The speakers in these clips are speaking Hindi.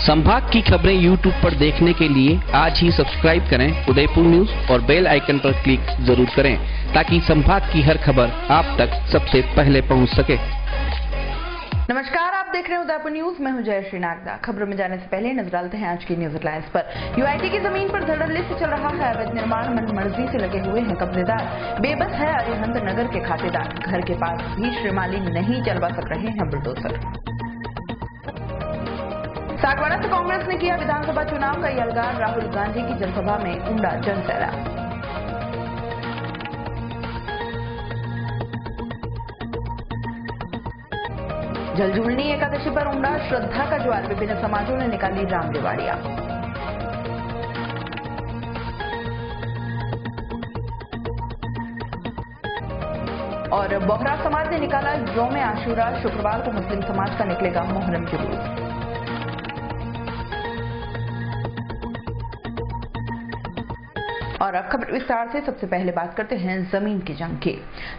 संभाग की खबरें यूट्यूब पर देखने के लिए आज ही सब्सक्राइब करें उदयपुर न्यूज और बेल आइकन पर क्लिक जरूर करें ताकि संभाग की हर खबर आप तक सबसे पहले पहुंच सके। नमस्कार, आप देख रहे हैं उदयपुर न्यूज। मैं हूं जयश्री नागदा। खबरों में जाने से पहले नजर डालते हैं आज की न्यूज हेडलाइंस पर। यूआईटी की जमीन पर धड़ल्ले से चल रहा है अवैध निर्माण। मनमर्जी से लगे हुए हैं कब्जेदार। बेबस है अरिहंत नगर के खातेदार। घर के पास भी श्रीमाली नहीं चलवा सक रहे हैं बुलडोजर। सागवाड़ा से कांग्रेस ने किया विधानसभा चुनाव का यलगार। राहुल गांधी की जनसभा में उमड़ा जनसैलाब। जलजूलनी एकादशी पर उमड़ा श्रद्धा का ज्वार। विभिन्न समाजों ने निकाली राम दिवाड़ियां। और बोहरा समाज ने निकाला यौम आशूरा। शुक्रवार को मुस्लिम समाज का निकलेगा मुहर्रम जुलूस। और अब खबर विस्तार से। सबसे पहले बात करते हैं जमीन की जंग की।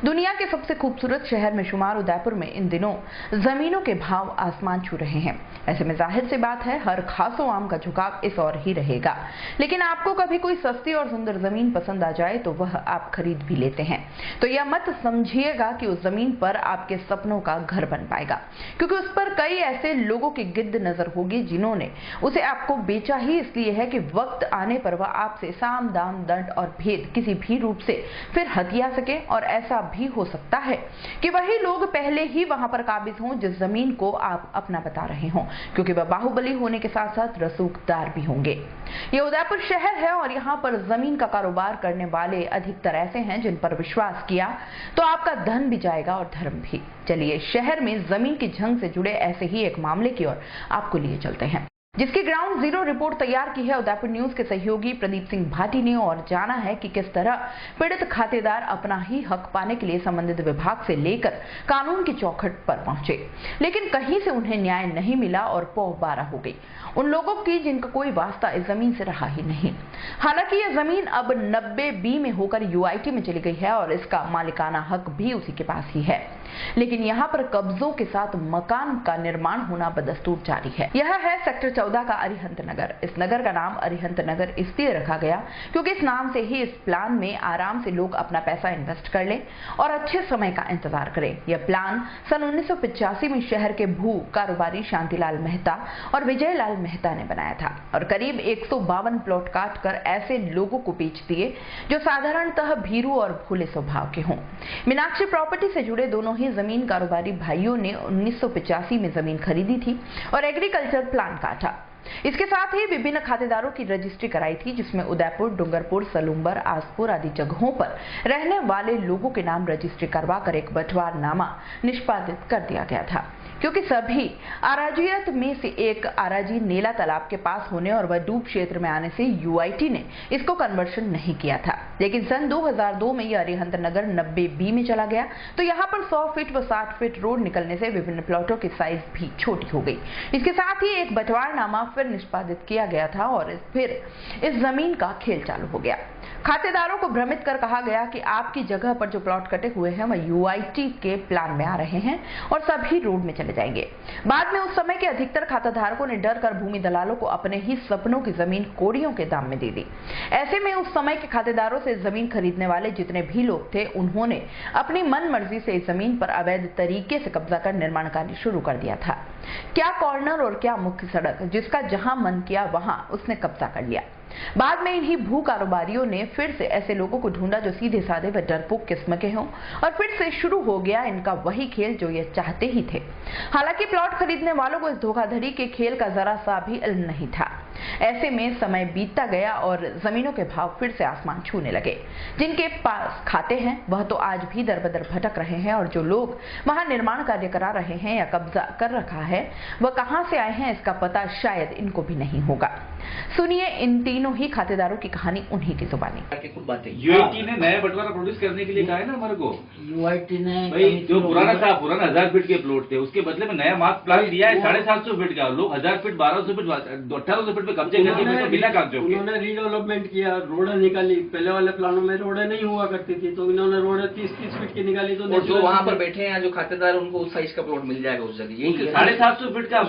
दुनिया के सबसे खूबसूरत शहर में शुमार उदयपुर में इन दिनों जमीनों के भाव आसमान छू रहे हैं। ऐसे में जाहिर सी बात है, हर खासो आम का झुकाव इस ओर ही रहेगा। लेकिन आपको कभी कोई सस्ती और सुंदर जमीन पसंद आ जाए तो वह आप खरीद भी लेते हैं, तो यह मत समझिएगा कि उस जमीन पर आपके सपनों का घर बन पाएगा, क्योंकि उस पर कई ऐसे लोगों की गिद्द नजर होगी जिन्होंने उसे आपको बेचा ही इसलिए है कि वक्त आने पर वह आपसे साम दाम दंड और भेद किसी भी रूप से फिर हथिया सके। और ऐसा भी हो सकता है कि वही लोग पहले ही वहां पर काबिज हों जिस जमीन को आप अपना बता रहे हों, क्योंकि वह बाहुबली होने के साथ साथ रसूखदार भी होंगे। यह उदयपुर शहर है और यहाँ पर जमीन का कारोबार करने वाले अधिकतर ऐसे हैं जिन पर विश्वास किया तो आपका धन भी जाएगा और धर्म भी। चलिए शहर में जमीन की जंग से जुड़े ऐसे ही एक मामले की ओर आपको लिए चलते हैं, जिसकी ग्राउंड जीरो रिपोर्ट तैयार की है उदयपुर न्यूज के सहयोगी प्रदीप सिंह भाटी ने, और जाना है कि किस तरह पीड़ित खातेदार अपना ही हक पाने के लिए संबंधित विभाग से लेकर कानून की चौखट पर पहुंचे, लेकिन कहीं से उन्हें न्याय नहीं मिला और पौ बारह हो गई उन लोगों की जिनका कोई वास्ता इस जमीन से रहा ही नहीं। हालांकि यह जमीन अब 90B में होकर यूआईटी में चली गई है और इसका मालिकाना हक भी उसी के पास ही है, लेकिन यहाँ पर कब्जों के साथ मकान का निर्माण होना बदस्तूर जारी है। यह है सेक्टर 14 का अरिहंत नगर। इस नगर का नाम अरिहंत नगर इसलिए रखा गया क्योंकि इस नाम से ही इस प्लान में आराम से लोग अपना पैसा इन्वेस्ट कर लें और अच्छे समय का इंतजार करें। यह प्लान सन 1985 में शहर के भू कारोबारी शांतिलाल मेहता और विजयलाल मेहता ने बनाया था और करीब 152 प्लॉट काट कर ऐसे लोगों को बेच दिए जो साधारणतः भीरू और भोले स्वभाव के हों। मीनाक्षी प्रॉपर्टी से जुड़े दोनों ही जमीन कारोबारी भाइयों ने 1985 में जमीन खरीदी थी और एग्रीकल्चर प्लान काटा। इसके साथ ही विभिन्न खातेदारों की रजिस्ट्री कराई थी, जिसमें उदयपुर, डूंगरपुर, सलूम्बर, आसपुर आदि जगहों पर रहने वाले लोगों के नाम रजिस्ट्री करवाकर एक बंटवारनामा निष्पादित कर दिया गया था, क्योंकि सभी आराजियत में से एक आराजी नेला तालाब के पास होने और वह डूब क्षेत्र में आने से यूआईटी ने इसको कन्वर्शन नहीं किया था। लेकिन सन 2002 में यह अरिहंत नगर 90B में चला गया, तो यहाँ पर 100 फीट व 60 फीट रोड निकलने से विभिन्न प्लॉटों की साइज भी छोटी हो गई। इसके साथ ही एक बंटवारनामा फिर निष्पादित किया गया था और फिर इस जमीन का खेल चालू हो गया। खातेदारों को भ्रमित कर कहा गया कि आपकी जगह पर जो प्लॉट कटे हुए हैं वह यूआईटी के प्लान में आ रहे हैं और सभी रोड में चले जाएंगे। बाद में उस समय के अधिकतर खाताधारकों ने डर कर भूमि दलालों को अपने ही सपनों की जमीन कोड़ियों के दाम में दे दी। ऐसे में उस समय के खातेदारों से जमीन खरीदने वाले जितने भी लोग थे, उन्होंने अपनी मन मर्जी से इस जमीन पर अवैध तरीके से कब्जा कर निर्माण कार्य शुरू कर दिया था। क्या कॉर्नर और क्या मुख्य सड़क, जिसका जहां मन किया वहां उसने कब्जा कर लिया। बाद में इन्हीं भू कारोबारियों ने फिर से ऐसे लोगों को ढूंढा जो सीधे साधे व डरपोक किस्म के हों, और फिर से शुरू हो गया इनका वही खेल जो ये चाहते ही थे। हालांकि प्लॉट खरीदने वालों को इस धोखाधड़ी के खेल का जरा सा भी इल्म नहीं था। ऐसे में समय बीतता गया और जमीनों के भाव फिर से आसमान छूने लगे। जिनके पास खाते हैं वह तो आज भी दर बदर भटक रहे हैं, और जो लोग वहां निर्माण कार्य करा रहे हैं या कब्जा कर रखा है वह कहां से आए हैं इसका पता शायद इनको भी नहीं होगा। सुनिए इन तीनों ही खातेदारों की कहानी उन्हीं की जुबानी। यूआईटी ने नया बंटवारा प्रोड्यूस करने के लिए कहा है ना हमारे को। यूआईटी ने भाई जो पुराना 1000 फीट के प्लॉट थे उसके बदले में नया मास्टर प्लान दिया है 750 फीट का। लोग 1000 फीट 1200 फीट 1800 फीट पे कब्जे करके तो बिना कागजों के। उन्होंने रीडेवलपमेंट किया, रोडें निकाली, पहले वाले प्लानों में रोडें नहीं हुआ करती थी, तो इन्होंने रोडें 30-30 फीट की निकाली। तो और जो वहाँ पर बैठे हैं जो खातेदार, उनको उस साइज का प्लॉट मिल जाएगा उस जगह, यही 750 फीट का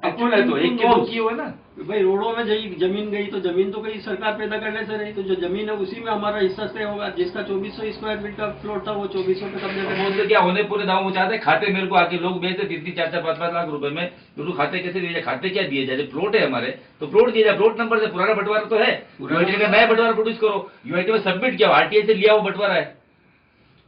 एक्चुअल है, तो एक के 2 किए हुए ना भाई। रोडों में जमीन गई तो जमीन तो कहीं सरकार पैदा करने से रही, तो जो जमीन है उसी में हमारा हिस्सा तय होगा। जिसका 2400 स्क्वायर फीट का प्लॉट था वो 2400 पे कब्जा कर। उससे क्या होने पूरे दाम वो चाहते हैं, खाते मेरे को आके लोग बेचते 3-3, 4-4, 5-5 लाख रुपए में, तो खाते कैसे दिए जाए, खाते क्या दिए जाए, प्लॉट है हमारे तो प्लॉट दिया जाए, प्लॉट नंबर से। पुराना बंटवारा तो है, यूआईटी का नया बंटवारा प्रोड्यूस करो, यूआईटी में सबमिट किया, आरटीआई से लिया वो बंटवारा है,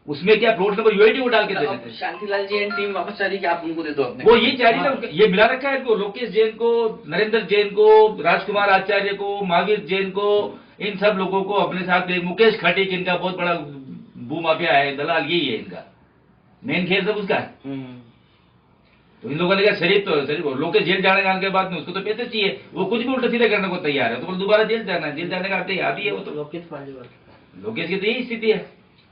उसमें क्या प्लॉट नंबर यूआईटी को डाल के दे देते हैं। शांतिलाल जी एंड टीम वापस चाह रही कि आप उनको दे दो अपने, वो ये चाह रही है, ये मिला रखा है इनको, लोकेश जैन को, नरेंद्र जैन को, राजकुमार आचार्य को, महावीर जैन को, इन सब लोगों को अपने साथ, मुकेश खटीक इनका बहुत बड़ा भू माफिया है, दलाल यही है इनका, मेन खेल सब उसका है। तो इन लोगों ने कहा शरीफ लोकेश जेल जाने के बाद में उसको तो पैसे चाहिए, वो कुछ भी उल्टा सीधे करने को तैयार है, तो दोबारा जेल जाना है, जेल जाने का आदि है वो तो। लोकेश की तो यही स्थिति है,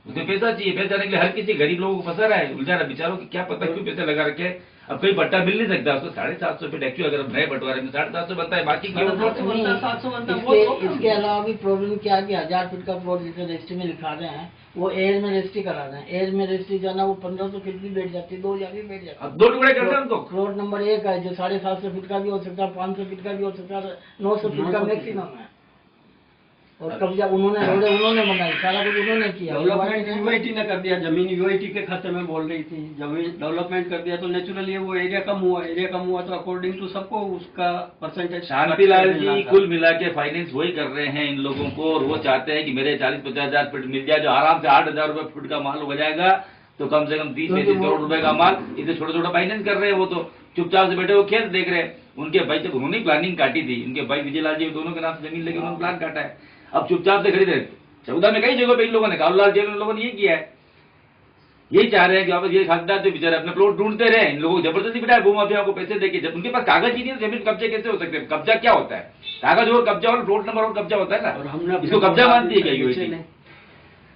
उसे पैसा चाहिए, पैसा जाने के लिए हर किसी गरीब लोगों को फंसा रहा है, उलझा रहा बेचारों की, क्या पता क्यों पैसे लगा रखे। अब कोई बट्टा मिल नहीं सकता उसको, 750 फीट एक्चुअली अगर नए बंटवारे में 750 बनता है, बाकी क्या 700 बनता है। इसके अलावा भी प्रॉब्लम क्या है कि 1000 फीट का प्लॉट जिसे रजिस्ट्री में लिखा रहे हैं, वो एज में रजिस्ट्री करा रहे हैं। एज में रजिस्ट्री जाना वो 1500 फीट भी बैठ जाती है, 2000 भी बैठ जाती है। अब 2 टुकड़े करते हैं उनको। प्लॉट नंबर 1 है जो 750 फीट का भी हो सकता है, 500 फीट का भी हो सकता है, 900 फीट का मैक्सिमम है। और कब्जा उन्होंने बनाई, सारा कुछ उन्होंने किया। डेवलपमेंट यूआईटी ने कर दिया, जमीन यूआईटी के खाते में बोल रही थी, जमीन डेवलपमेंट कर दिया तो नेचुरली वो एरिया कम हुआ तो अकॉर्डिंग टू सबको उसका परसेंटेज। शांतिलाल जी कुल मिला के फाइनेंस वही कर रहे हैं इन लोगों को, और वो चाहते हैं कि मेरे 40-50 हजार फीट मिल जाए, जो आराम से 8,000 रुपए फीट का माल हो जाएगा, तो कम से कम 30-35 करोड़ रुपए का माल, इसे छोटा फाइनेंस कर रहे हैं। वो तो चुपचाप से बैठे वो खेत देख रहे हैं। उनके भाई तक उन्होंने प्लानिंग काटी थी, उनके भाई विजयलाल जी दोनों के नाम से जमीन लेके उन्होंने प्लान काटा है, अब चुपचाप से खरीदे। 14 में कई जगह पे इन लोगों ने, कालूलाल जेल में लोगों ने ये किया है, यही चाह रहे हैं कि वापस ये खासदार तो बेचारे अपने प्लॉट ढूंढते रहे, इन लोगों को जबरदस्ती बिठाया, भूमाफिया को पैसे देके। जब उनके पास कागज ही नहीं है, जमीन कब्जे कैसे हो सकते हैं? कब्जा क्या होता है? कागज और कब्जा और प्लॉट नंबर और कब्जा होता है ना, और हमने इसको कब्जा मानती है क्या यूआईटी ने?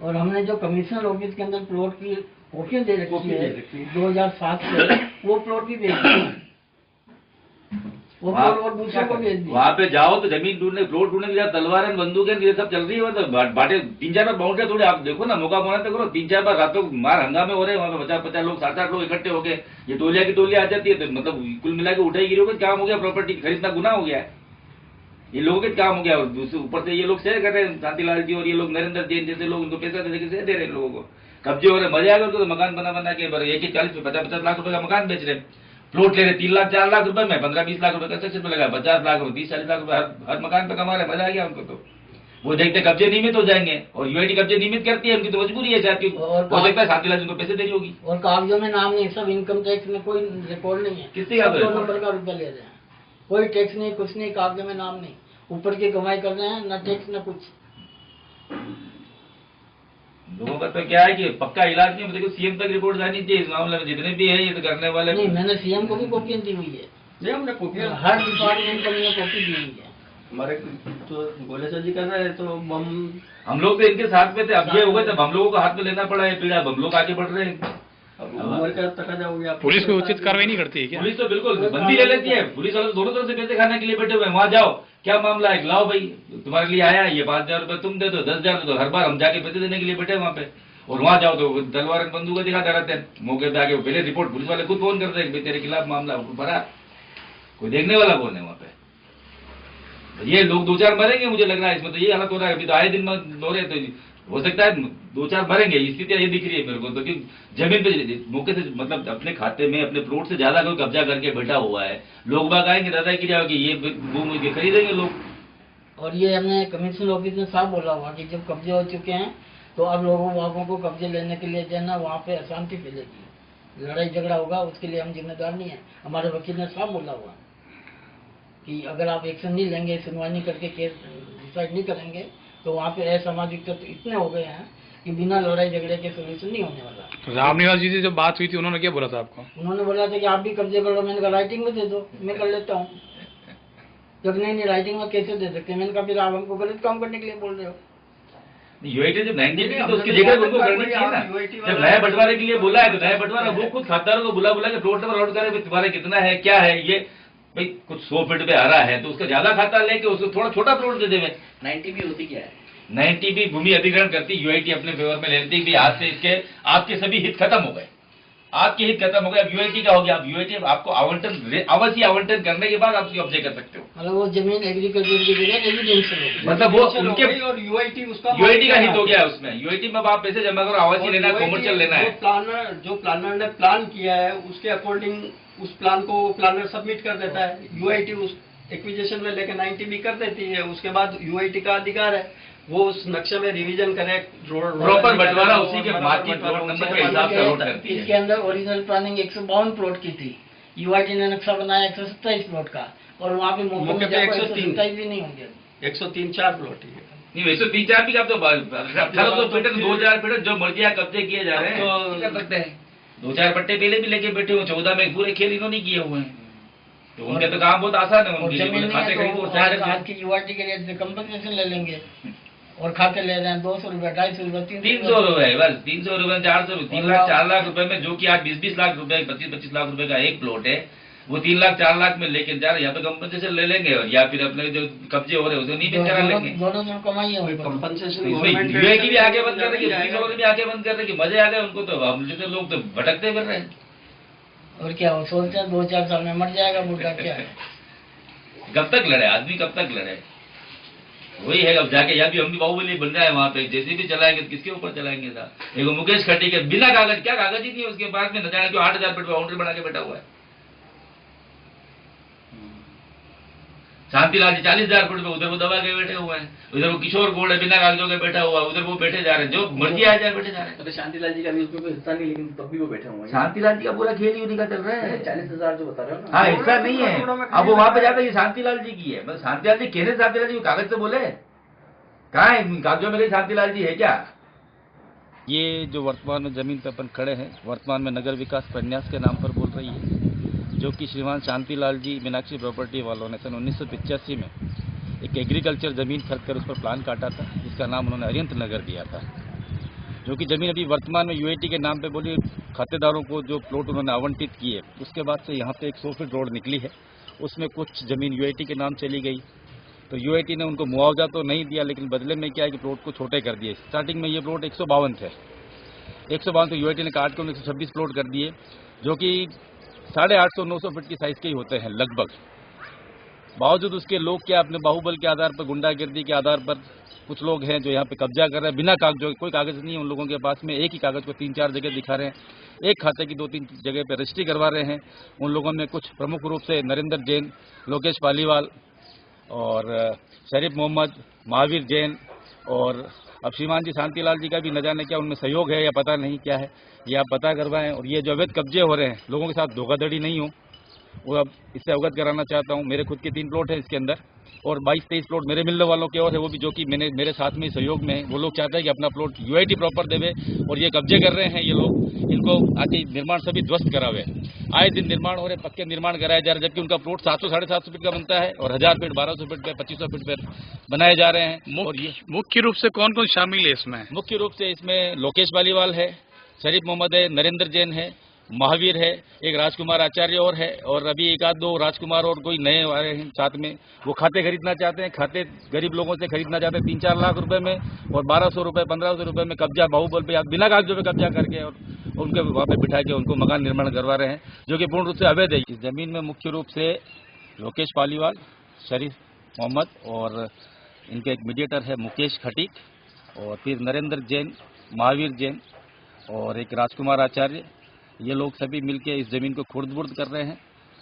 और हमने जो कमिश्नर ऑफिस के अंदर प्लॉट की कॉपियां दे रखी है 2007 से, वो प्लॉट भी बेच दिया, वो प्लॉट और दूसरों को बेच दिया। वहाँ पे जाओ तो जमीन ढूंढने, प्लॉट ढूंढने के लिए तलवारें, बंदूकें, ये सब चल रही है, मतलब बाटे 3-4 बार बाउंड्री थोड़ी आप देखो ना, मौका मोना तो करो। 3-4 बार रातों मार हंगामे हो रहे हैं वहाँ पे, 50-50 लोग, 7-8 लोग इकट्ठे हो गए, ये टोलिया की टोलिया आ जाती है, तो मतलब कुल मिला के उठाई गिरी हो गई, काम हो गया, प्रॉपर्टी खरीदना गुनाह हो गया है, ये लोगों के काम हो गया। और दूसरे ऊपर से ये लोग शेयर कर रहे हैं, शांतिलाल जी और ये लोग, नरेंद्र जैन जैसे लोग, इनको पैसा दे रहे हैं लोगों को, कब्जे हो रहे, मजा आएगा उनको, मकान बना के 1-40-50-50 लाख रुपए का मकान बेच रहे हैं, प्लॉट ले रहे 3 लाख 4 लाख रुपए में, 15-20 लाख रुपए कंस्ट्रक्शन में लगा, 50 लाख रुपए, 30-40 लाख रुपए हर मकान पे कमा रहे, मजा आ गया उनको। तो वो देखते कब्जे नियमित हो जाएंगे, और यूआईटी कब्जे नियमित करती है, उनकी तो मजबूरी है शायद, हो सकता है शांतिलाल जी को पैसे देनी होगी। और कागजों में नाम नहीं, सब इनकम टैक्स में कोई रिकॉर्ड नहीं है, किससे 2 नंबर का रुपया ले रहे हैं, कोई टैक्स नहीं, कुछ नहीं, कागजों में नाम नहीं, ऊपर की कमाई कर रहे हैं, न टैक्स न कुछ। लोगों का तो क्या है कि पक्का इलाज नहीं, देखो सीएम तक रिपोर्ट जानी चाहिए इस मामले में, जितने भी है ये तो करने वाले। नहीं, मैंने सीएम को भी कॉपियां दी हुई है, नहीं हमने कॉपियां हर डिपार्टमेंट को मैंने कॉपी दी हुई है। हमारे तो गोलेसर जी कर रहे हैं, तो हम लोग तो इनके साथ में थे, अब ये हो गए तब हम लोगों को हाथ में लेना पड़ा है पीड़ा, हम लोग आगे बढ़ रहे हैं। पुलिस कोई उचित कार्रवाई नहीं करती है क्या? पुलिस तो बिल्कुल बंदी ले लेती है, पुलिस वाले दोनों तरफ से पैसे खाने के लिए बैठे हुए हैं, वहाँ जाओ क्या मामला है, लाओ भाई तुम्हारे लिए आया है, ये 5,000 रुपए तुम दे दो, 10,000 दे दो, हर बार हम जाके पैसे देने के लिए बैठे वहाँ पे। और वहाँ जाओ तो तलवार बंदूक दिखाते रहते हैं, मौके पे आके पहले रिपोर्ट पुलिस वाले खुद फोन करते हैं तेरे खिलाफ मामला भरा, कोई देखने वाला कौन है वहाँ पे? ये लोग 2-4 मरेंगे मुझे लग रहा है इसमें, तो ये हालत हो रहा है, अभी तो आए दिन में हो रहे, तो हो सकता है 2-4 मरेंगे, स्थितियां ये दिख रही है मेरे को तो, कि जमीन पे मौके से मतलब अपने खाते में अपने प्लॉट से ज्यादा कोई कब्जा करके बैठा हुआ है, लोग बाग आएंगे दादागिरी होगी, ये भूमि खरीदेंगे लोग। और ये हमने कमिश्नर ऑफिस में साफ बोला हुआ कि जब कब्जे हो चुके हैं तो अब लोगों को कब्जे लेने के लिए जो ना वहाँ पे अशांति फैलेगी, लड़ाई झगड़ा होगा, उसके लिए हम जिम्मेदार नहीं है। हमारे वकील ने साफ बोला हुआ कि अगर आप एक्शन नहीं लेंगे, सुनवाई नहीं करके केस डिसाइड नहीं करेंगे, तो वहाँ पे असामाजिक तत्व इतने हो गए हैं कि बिना लड़ाई झगड़े के सोल्यूशन नहीं होने वाला। रामनिवास जी से जब बात हुई थी उन्होंने क्या बोला था आपको? उन्होंने बोला था कि आप भी कब्जे कर लो, मैंने कहा राइटिंग में दे दो, मैं कर लेता हूँ। जब नहीं राइटिंग में कैसे दे सकते, मैंने कहा फिर आप हमको गलत काम करने के लिए बोल रहे हो। यूआईटी जब नई थी तो उसकी जगह उनको करनी चाहिए ना, जब नए बंटवारे के लिए बोला है तो नया बंटवारा वो खुद खातेदारों को बुला के प्लॉट नंबर आउट करे, तुम्हारे कितना है क्या है, ये भाई कुछ 100 फीट पे आ रहा है तो उसका ज्यादा खाता लेके उसको थोड़ा छोटा प्लॉट दे देवे। 90 होती क्या है? 90 भी भूमि अधिग्रहण करती, यूआईटी अपने फेवर में लेती भी, आज से इसके आपके सभी हित खत्म हो गए, आपके हित खत्म हो गए। अब यूआईटी का हो गया, अब यूआईटी आपको आवंटन अवश्य आवंटन करने के बाद आप उसकी कब्जे कर सकते हो। मतलब वो जमीन एग्रीकल्चर की जगह रेजिडेंशियल होगी, मतलब वो उनके और यूआईटी उसका यूआईटी का हित हो गया उसमें। यूआईटी में आप पैसे जमा करो, आवासीय लेना है, कॉमर्शियल लेना है। जो प्लानर ने प्लान किया है उसके अकॉर्डिंग उस प्लान को प्लानर सबमिट कर देता है, यूआईटी उस एक्विजिशन में लेके 90 भी कर देती है। उसके बाद यूआईटी का अधिकार है वो उस नक्शे में रिवीजन करे, प्रॉपर बंटवारा उसी के मार्किंग प्लॉट नंबर के हिसाब से अलॉट करती है। इसके अंदर ओरिजिनल प्लानिंग 152 प्लॉट की थी, यूआईटी ने नक्शा बनाया 127 प्लॉट का, और वहाँ पे मौके पे 127 भी नहीं होंगे, 103-4 प्लॉट ही है। नहीं 103-4 भी आप तो 1800 फीट 2000 फीट जो मर्जी है कब्जे किए जा रहे हैं तो कर सकते हैं। 2-4 पट्टे पहले भी लेके बैठे हुए, 14 में पूरे खेल इन्होंने किए हुए हैं, तो उनके तो काम बहुत आसान है। और उनके जमीन नहीं खाते खरीदो और है तो आज की यूआईटी के लिए कंपनसेशन ले लेंगे, और खाते ले रहे हैं 200 रुपए, 250 रुपए, 300 रुपए, बस 300 रुपए, 400 रुपए, 3 लाख 4 लाख रुपए में, जो कि आज 20-20 लाख रुपए, 25-25 लाख रुपए का एक प्लॉट है, वो 3 लाख 4 लाख में लेके जा रहे, यहाँ पे कंपनसेशन ले लेंगे, और या फिर अपने जो कब्जे हो रहे हैं उसे नहीं भी करा लेंगे। दोनों में कमाई है उनको। कंपनसेशन यूआईटी भी आगे बंद कर रही है, भी आगे बंद कर रही है, मजे आ गए उनको, तो हम जैसे लोग तो भटकते फिर रहे हैं। और क्या वो सोचते हैं 2-4 साल में मर जाएगा बुढ़ा, क्या है। कब तक लड़े आदमी, कब तक लड़े, वही है। अब जाके या भी हम भी बाहुबली बन रहा है वहां पे, जैसे भी चलाएंगे तो किसके ऊपर चलाएंगे साहब। देखो मुकेश खट्टी के बिना कागज, क्या कागज ही नहीं है उसके पास में, न जाने क्यों 8000 फीट बाउंड्री बना के बैठा हुआ है। शांतिलाल जी 40,000 फीट पे उधर वो दबा के बैठे हुए हैं, उधर वो किशोर गोल्ड है बिना कागजों के बैठा हुआ है, उधर वो बैठे जा रहे हैं, जो मर्जी आ जाए बैठे जा रहे हैं। तो शांतिलाल जी का भी उसमें कोई हिस्सा नहीं, लेकिन तब भी वो बैठे हुए हैं। शांतिलाल जी का पूरा खेल ही उन्हीं का चल रहा है। 40,000 जो बता रहे हो ना, हाँ हिस्सा नहीं है। अब वो वहां पे जाता है ये शांतिलाल जी की है, मतलब शांतिलाल जी कहने शांतिलाल जी कागज से बोले, कहाँ है कागजों में कहीं शांतिलाल जी है क्या? ये जो वर्तमान में जमीन पर अपन खड़े हैं, वर्तमान में नगर विकास प्रन्यास के नाम पर बोल रही है, जो कि श्रीमान शांतिलाल जी मीनाक्षी प्रॉपर्टी वालों ने सन 1985 में एक एग्रीकल्चर ज़मीन खरीद कर उस पर प्लान काटा था, जिसका नाम उन्होंने अरियंत नगर दिया था, जो कि ज़मीन अभी वर्तमान में यूआईटी के नाम पे बोली खातेदारों को जो प्लॉट उन्होंने आवंटित किए, उसके बाद से यहाँ पे एक 100 फीट रोड निकली है, उसमें कुछ ज़मीन यूआईटी के नाम चली गई। तो यूआईटी ने उनको मुआवजा तो नहीं दिया, लेकिन बदले में क्या है कि प्लॉट को छोटे कर दिए। स्टार्टिंग में ये प्लॉट 152 थे, 152 तो यूआईटी ने काट के 126 प्लॉट कर दिए, जो कि 850-900 फीट की साइज के ही होते हैं लगभग। बावजूद उसके लोग क्या अपने बाहुबल के आधार पर, गुंडागिर्दी के आधार पर कुछ लोग हैं जो यहाँ पे कब्जा कर रहे हैं बिना कागजों, कोई कागज नहीं है उन लोगों के पास में, एक ही कागज को 3-4 जगह दिखा रहे हैं, एक खाते की 2-3 जगह पे रजिस्ट्री करवा रहे हैं। उन लोगों में कुछ प्रमुख रूप से नरेंद्र जैन, लोकेश पालीवाल और शरीफ मोहम्मद, महावीर जैन, और अब श्रीमान जी शांतिलाल जी का भी न जाने क्या उनमें सहयोग है या पता नहीं क्या है, ये आप पता करवाएं। और ये जो अवैध कब्जे हो रहे हैं, लोगों के साथ धोखाधड़ी नहीं हो, वो अब इससे अवगत कराना चाहता हूँ। मेरे खुद के 3 प्लॉट हैं इसके अंदर, और 22-23 प्लॉट मेरे मिलने वालों के और है, वो भी जो कि मेरे साथ में सहयोग में है। वो लोग चाहते हैं कि अपना प्लॉट यूआईटी प्रॉपर देवे, और ये कब्जे कर रहे हैं ये लोग, इनको आके निर्माण सभी ध्वस्त करावे। आए दिन निर्माण हो रहे, पक्के निर्माण कराए जा रहे, जबकि उनका प्लॉट 700-750 फीट का बनता है, और 1000 फीट, 1200 फीट पे, 2500 फीट पे बनाए जा रहे हैं। और ये मुख्य रूप से कौन कौन शामिल है इसमें? मुख्य रूप से इसमें लोकेश पालीवाल है, शरीफ मोहम्मद है, नरेंद्र जैन है, महावीर है, एक राजकुमार आचार्य और है, और अभी 1-2 राजकुमार और कोई नए आ रहे हैं साथ में। वो खाते खरीदना चाहते हैं, खाते गरीब लोगों से खरीदना चाहते हैं 3-4 लाख रुपए में, और 1200 रुपए, 1500 रुपए में कब्जा बाहुबल पे बिना कागजों पे कब्जा करके और उनके वहाँ पे बिठा के उनको मकान निर्माण करवा रहे हैं, जो कि पूर्ण रूप से अवैध है। इस जमीन में मुख्य रूप से लोकेश पालीवाल, शरीफ मोहम्मद, और इनके एक मीडिएटर है मुकेश खटीक, और फिर नरेंद्र जैन, महावीर जैन और एक राजकुमार आचार्य, ये लोग सभी मिलके इस जमीन को खुर्द-बुर्द कर रहे हैं।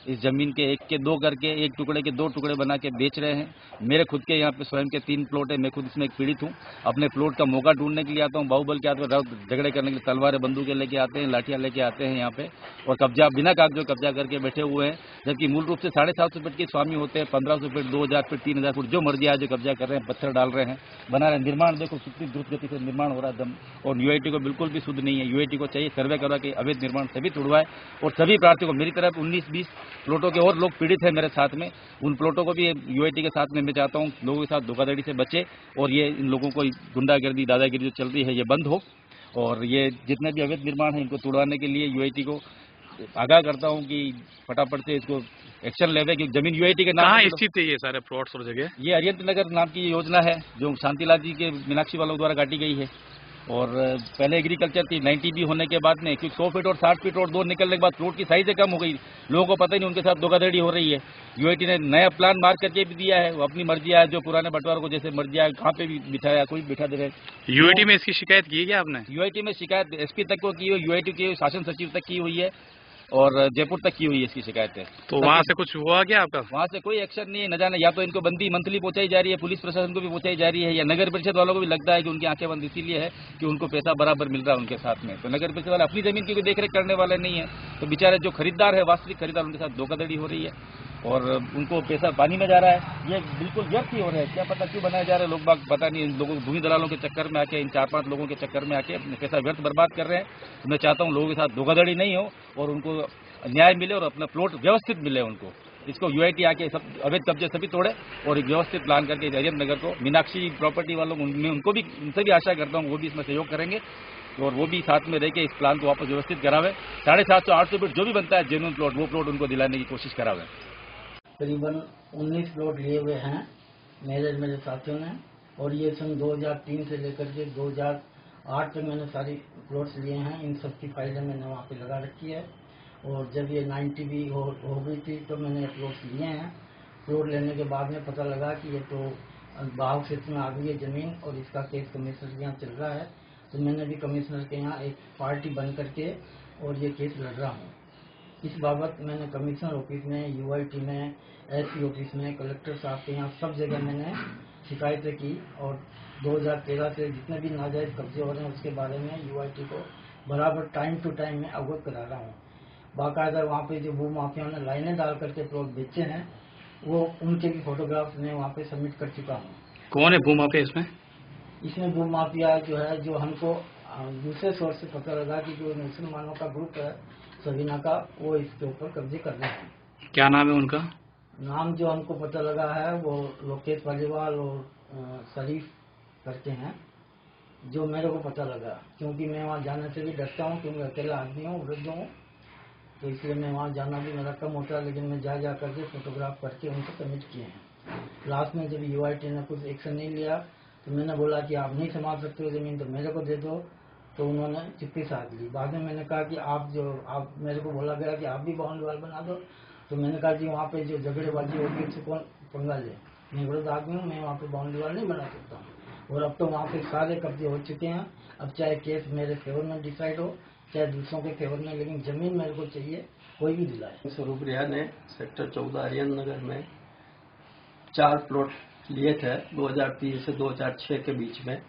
इस जमीन के 1 के 2 करके, 1 टुकड़े के 2 टुकड़े बना के बेच रहे हैं। मेरे खुद के यहाँ पे स्वयं के 3 प्लॉट है, मैं खुद इसमें एक पीड़ित हूँ। अपने प्लॉट का मौका ढूंढने के लिए आता हूँ, बाहुबल के हाथ में झगड़े करने के लिए तलवारें, बंदूकें लेके आते हैं, लाठियाँ लेके आते हैं यहाँ पे, और कब्जा बिना कागजों कब्जा करके बैठे हुए हैं। जबकि मूल रूप से 750 फीट के स्वामी होते हैं, 1500 फीट, 2000 फीट, 3000 फीट, जो मर्जी आज जो कब्जा कर रहे हैं, पत्थर डाल रहे हैं, बना रहे हैं। निर्माण देखो कितनी द्रुत गति से निर्माण हो रहा है दम, और यूआईटी को बिल्कुल भी शुद्ध नहीं है। यूआईटी को चाहिए सर्वे करवा के अवैध निर्माण सभी तुड़वाए, और सभी प्रार्थियों को, मेरी तरफ 19-20 प्लॉटों के और लोग पीड़ित है मेरे साथ में, उन प्लॉटों को भी यूआईटी के साथ में मैं चाहता हूँ लोगों के साथ धोखाधड़ी से बचे, और ये इन लोगों को गुंडागिर्दी, दादागिरी जो चल रही है ये बंद हो, और ये जितने भी अवैध निर्माण है इनको तुड़वाने के लिए यूआईटी को आगाह करता हूँ कि फटाफट से इसको एक्शन लेवे, क्योंकि जमीन यूआईटी के नाम कहाँ पर स्थित है ये सारे प्लॉट्स और जगह? ये अरियंत नगर नाम की योजना है जो शांतिलाल जी के मीनाक्षी वालों द्वारा काटी गई है। और पहले एग्रीकल्चर थी, 90 बी होने के बाद में क्योंकि 100 फीट और 60 फीट और 2 निकलने के बाद प्लॉट की साइज कम हो गई, लोगों को पता ही नहीं, उनके साथ धोखाधड़ी हो रही है। यूआईटी ने नया प्लान मार्क करके भी दिया है, वो अपनी मर्जी है, जो पुराने बंटवारों को जैसे मर्जी है कहाँ पे भी बिठाया, कोई बिठा दे रहे। यूआईटी में इसकी शिकायत की है क्या आपने? यूआईटी में शिकायत एसपी तक को की हुई, यूआईटी की शासन सचिव तक की हुई है और जयपुर तक की हुई है इसकी शिकायतें। तो वहाँ से कुछ हुआ क्या आपका? वहाँ से कोई एक्शन नहीं है, न जाने या तो इनको बंदी मंथली पहुंचाई जा रही है, पुलिस प्रशासन को भी पहुंचाई जा रही है, या नगर परिषद वालों को भी लगता है कि उनकी आंखें बंद इसीलिए है कि उनको पैसा बराबर मिल रहा है उनके साथ में। तो नगर परिषद वाले अपनी जमीन की कोई देखरेख करने वाले नहीं है, तो बेचारे जो खरीदार है, वास्तविक खरीदार, उनके साथ धोखाधड़ी हो रही है और उनको पैसा पानी में जा रहा है। ये बिल्कुल व्यर्थ ही हो रहा है, क्या पता क्यों बनाए जा रहे हैं लोग बाग, पता नहीं। इन लोगों भूमि दलालों के चक्कर में आके, इन 4-5 लोगों के चक्कर में आके अपने पैसा व्यर्थ बर्बाद कर रहे हैं। तो मैं चाहता हूँ लोगों के साथ धोखाधड़ी नहीं हो और उनको न्याय मिले और अपना प्लॉट व्यवस्थित मिले उनको। इसको यूआईटी आके सब अवैध कब्जे सभी तोड़े और एक व्यवस्थित प्लान करके अरियंत नगर को, मीनाक्षी प्रॉपर्टी वालों उनको भी, उनसे भी आशा करता हूँ वो भी इसमें सहयोग करेंगे और वो भी साथ में रह के इस प्लान को वापस व्यवस्थित करावे। 750-800 फीट जो भी बनता है जेन्युइन प्लॉट, वो प्लॉट उनको दिलाने की कोशिश करावे। करीबन 19 प्लॉट लिए हुए हैं मेरे साथियों ने, और ये सन 2003 से लेकर के 2008 तक मैंने सारी प्लॉट्स लिए हैं। इन सब की फाइलें मैंने वहाँ पे लगा रखी है और जब ये 90 भी हो गई थी तो मैंने प्लॉट्स लिए हैं। प्लॉट लेने के बाद में पता लगा कि ये तो बहाव क्षेत्र में आ गई है ज़मीन और इसका केस कमिश्नर के यहाँ चल रहा है, तो मैंने भी कमिश्नर के यहाँ एक पार्टी बन करके और ये केस लड़ रहा हूँ। इस बाबत मैंने कमिश्नर ऑफिस में, यूआईटी में, एसपी ऑफिस में, कलेक्टर साहब के यहाँ सब जगह मैंने शिकायतें की और 2013 से जितने भी नाजायज कब्जे हो रहे हैं उसके बारे में यूआईटी को बराबर टाइम टू टाइम में अवगत करा रहा हूँ। बाकायदा वहाँ पे जो भू माफियाओं ने लाइनें डाल करके प्लॉट बेचे हैं, वो उनके भी फोटोग्राफ्स मैं वहाँ पे सबमिट कर चुका हूँ। कौन है भू माफिया इसमें? इसमें भू माफिया जो है, जो हमको दूसरे सोर्स से पता लगा कि जो मुसलमानों का ग्रुप है सबीना का, वो इसके ऊपर कब्जे कर रहे हैं। क्या नाम है उनका? नाम जो हमको पता लगा है वो लोकेश पालीवाल और शरीफ करके हैं, जो मेरे को पता लगा, क्योंकि मैं वहाँ जाने से भी डरता हूँ क्योंकि अकेला आदमी हूँ, वृद्ध हूँ, तो इसलिए मैं वहाँ जाना भी मेरा कम होता है। लेकिन मैं जा करके फोटोग्राफ करके उनको सबमिट किए हैं। लास्ट में जब यूआईटी ने कुछ एक्शन नहीं लिया तो मैंने बोला कि आप नहीं संभाल सकते हो ज़मीन तो मेरे को दे दो, तो उन्होंने चुप्पी साध ली। बाद में मैंने कहा कि आप मेरे को बोला गया कि आप भी बाउंड्री वाल बना दो, तो मैंने कहा कि वहाँ पे जो झगड़ेबाजी होगी उससे कौन पंगा ले, मैं वृद्ध आदमी हूँ, मैं वहाँ पे बाउंड्री वाल नहीं बना सकता हूँ। और अब तो वहाँ पे सारे कब्जे हो चुके हैं। अब चाहे केस मेरे फेवर में डिसाइड हो चाहे दूसरों के फेवर में, लेकिन जमीन मेरे को चाहिए, कोई भी दिलाए। स्वरूप रिया ने सेक्टर 14 अरियंत नगर में 4 प्लॉट लिए थे 2003 से 2006 के बीच में,